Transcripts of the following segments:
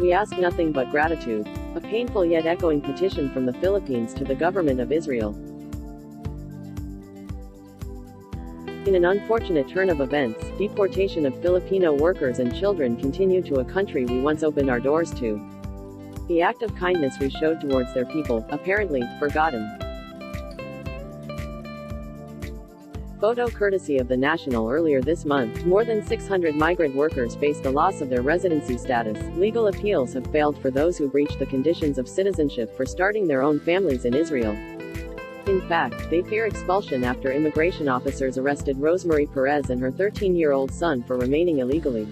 We ask nothing but gratitude. A painful yet echoing petition from the Philippines to the government of Israel. In an unfortunate turn of events, deportation of Filipino workers and children continue to a country we once opened our doors to. The act of kindness we showed towards their people, apparently, forgotten. Photo courtesy of The National. Earlier this month, more than 600 migrant workers faced the loss of their residency status. Legal appeals have failed for those who breached the conditions of citizenship for starting their own families in Israel. In fact, they fear expulsion after immigration officers arrested Rosemary Perez and her 13-year-old son for remaining illegally.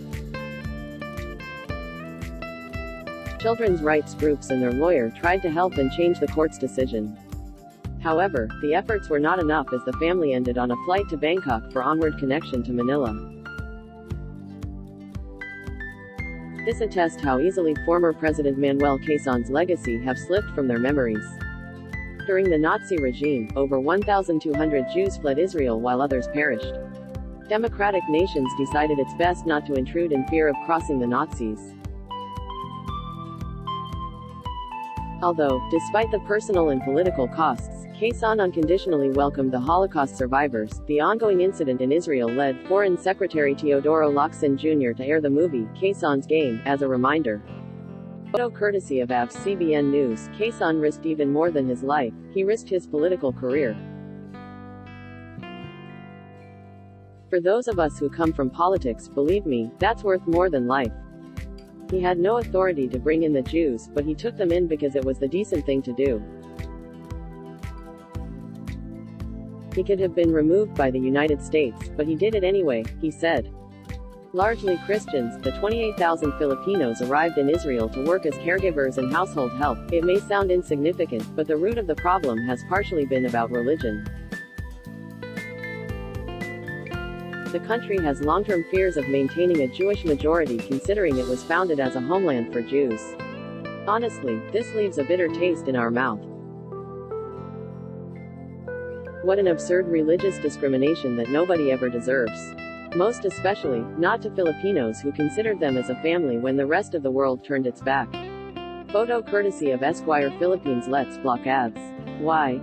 Children's rights groups and their lawyer tried to help and change the court's decision. However, the efforts were not enough as the family ended on a flight to Bangkok for onward connection to Manila. This attests how easily former President Manuel Quezon's legacy have slipped from their memories. During the Nazi regime, over 1,200 Jews fled Israel while others perished. Democratic nations decided it's best not to intrude in fear of crossing the Nazis. Although, despite the personal and political costs, Quezon unconditionally welcomed the Holocaust survivors, the ongoing incident in Israel led Foreign Secretary Teodoro Locsin Jr. to air the movie, Quezon's Game, as a reminder. Photo courtesy of CBN News. Quezon risked even more than his life. He risked his political career. For those of us who come from politics, believe me, that's worth more than life. He had no authority to bring in the Jews, but he took them in because it was the decent thing to do. He could have been removed by the United States, but he did it anyway, he said. Largely Christians, the 28,000 Filipinos arrived in Israel to work as caregivers and household help. It may sound insignificant, but the root of the problem has partially been about religion. The country has long-term fears of maintaining a Jewish majority considering it was founded as a homeland for Jews. Honestly, this leaves a bitter taste in our mouth. What an absurd religious discrimination that nobody ever deserves. Most especially, not to Filipinos who considered them as a family when the rest of the world turned its back. Photo courtesy of Esquire Philippines. Let's block ads. Why?